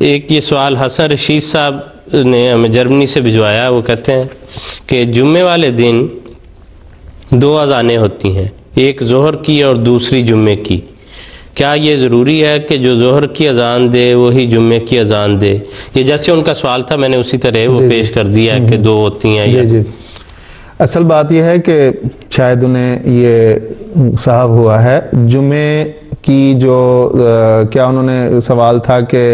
ایک یہ سوال حسن رشید صاحب نے ہمیں جرمنی سے بھجوایا. وہ کہتے ہیں کہ جمعے والے دن 2 اذانیں ہوتی ہیں، ایک ظہر کی اور دوسری جمعے کی. کیا یہ ضروری ہے کہ جو ظہر کی اذان دے وہی جمعے کی اذان دے؟ یہ جیسے ان کا سوال تھا میں نے اسی طرح وہ پیش کر دیا کہ 2 ہوتی ہیں. جی اصل بات یہ ہے کہ شاید انہیں یہ صاحب ہوا ہے جمعے کی جو کیا انہوں نے سوال تھا کہ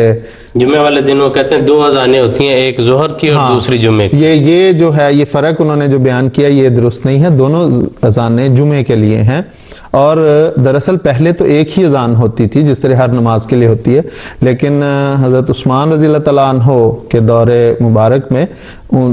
جمعے والے دن وہ کہتے ہیں 2 اذانیں ہوتی ہیں، ایک ظہر کی اور دوسری جمعے کی. یہ جو ہے یہ فرق انہوں نے جو بیان کیا یہ درست نہیں ہے. دونوں اذانیں جمعے کے لیے ہیں، اور دراصل پہلے تو ایک ہی اذان ہوتی تھی جس طرح ہر نماز کے لیے ہوتی ہے، لیکن حضرت عثمان رضی اللہ تعالیٰ عنہ کے دور مبارک میں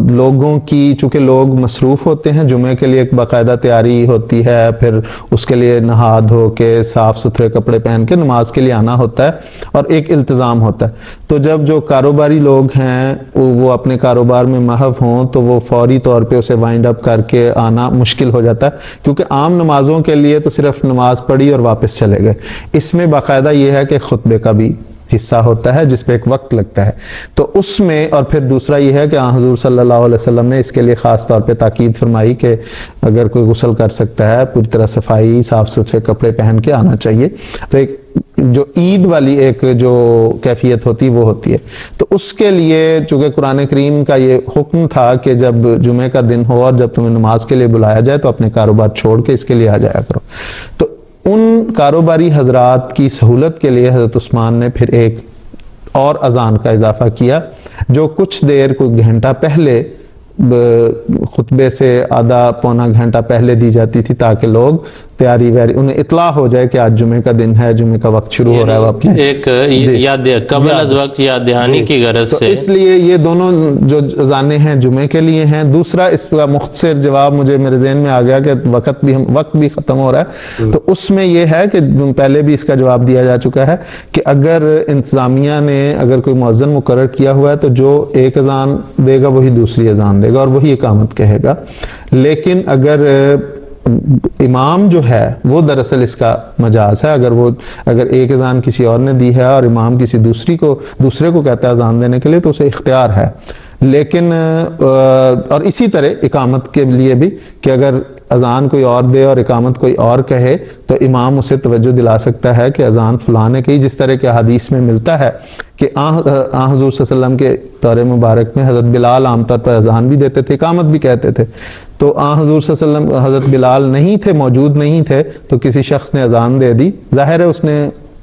لوگوں کی چونکہ لوگ مصروف ہوتے ہیں، جمعے کے لیے ایک باقاعدہ تیاری ہوتی ہے، پھر اس کے لیے نہا دھو کے صاف ستھرے کپڑے پہن کے نماز کے لیے آنا ہوتا ہے اور ایک التزام ہوتا ہے. تو جب جو کاروباری لوگ ہیں وہ اپنے کاروبار میں محو ہوں تو وہ فوری طور پہ اسے وائنڈ اپ کر کے آنا مشکل ہو جاتا ہے، کیونکہ عام نمازوں کے لیے تو صرف نماز پڑھی اور واپس چلے گئے. اس میں باقاعدہ یہ ہے کہ خطبے کا بھی حصہ ہوتا ہے جس پہ ایک وقت لگتا ہے. تو اس میں اور پھر دوسرا یہ ہے کہ حضور صلی اللہ علیہ وسلم نے اس کے لیے خاص طور پہ تاکید فرمائی کہ اگر کوئی غسل کر سکتا ہے پوری طرح صفائی صاف ستھرے کپڑے پہن کے آنا چاہیے. تو ایک جو عید والی ایک جو کیفیت ہوتی وہ ہوتی ہے. تو اس کے لیے چونکہ قرآن کریم کا یہ حکم تھا کہ جب جمعے کا دن ہو اور جب تمہیں نماز کے لیے بلایا جائے تو اپنے کاروبار چھوڑ کے اس کے لیے آ جایا کرو. تو ان کاروباری حضرات کی سہولت کے لیے حضرت عثمان نے پھر ایک اور اذان کا اضافہ کیا جو کچھ دیر کوئی گھنٹہ پہلے خطبے سے آدھا پونا گھنٹہ پہلے دی جاتی تھی تاکہ لوگ تیاری ویاری انہیں اطلاع ہو جائے کہ آج جمعے کا دن ہے، جمعے کا وقت شروع ہو رہا ہے. ایک یاد قبل از وقت یاد دہانی کی غرض سے اس لیے یہ دونوں جو اذانیں ہیں جمعے کے لیے ہیں. دوسرا اس کا مختصر جواب مجھے میرے ذہن میں آ گیا کہ وقت بھی ختم ہو رہا ہے، تو اس میں یہ ہے کہ پہلے بھی اس کا جواب دیا جا چکا ہے کہ اگر انتظامیہ نے اگر کوئی مؤذن مقرر کیا ہوا ہے تو جو ایک اذان دے گا وہی دوسری اذان دے گا اور وہی اقامت کہے گا. لیکن اگر امام جو ہے وہ دراصل اس کا مجاز ہے، اگر ایک اذان کسی اور نے دی ہے اور امام کسی دوسرے کو کہتا ہے اذان دینے کے لیے تو اسے اختیار ہے. لیکن اور اسی طرح اقامت کے لیے بھی کہ اگر اذان کوئی اور دے اور اقامت کوئی اور کہے تو امام اسے توجہ دلا سکتا ہے کہ اذان فلاں نے کی، جس طرح کے حدیث میں ملتا ہے کہ حضور صلی اللہ علیہ وسلم کے دور مبارک میں حضرت بلال عام طور پر اذان بھی دیتے تھے، اقامت بھی کہتے تھے. تو حضور صلی اللہ علیہ وسلم حضرت بلال نہیں تھے، موجود نہیں تھے، تو کسی شخص نے اذان دے دی، ظاہر ہے اس نے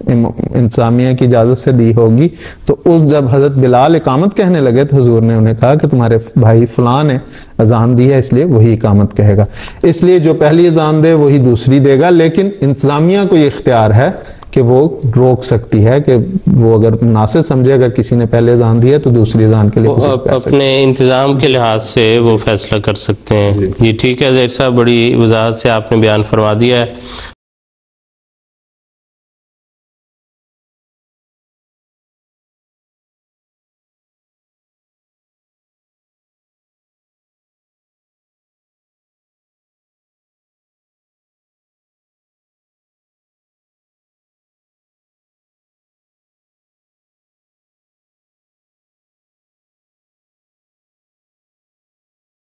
انتظامیہ کی اجازت سے دی ہوگی. تو جب حضرت بلال اقامت کہنے لگے تو حضور نے انہیں کہا کہ تمہارے بھائی فلاں نے اذان دی ہے اس لیے وہی اقامت کہے گا. اس لیے جو پہلی اذان دے وہی دوسری دے گا، لیکن انتظامیہ کو یہ اختیار ہے کہ وہ روک سکتی ہے کہ وہ اگر مناسب سمجھے اگر کسی نے پہلے اذان دی ہے تو دوسری اذان کے لیے اپنے انتظام کے لحاظ سے وہ فیصلہ کر سکتے ہیں. جی ٹھیک ہے زہیر صاحب، بڑی وضاحت سے آپ نے بیان فرما دیا ہے.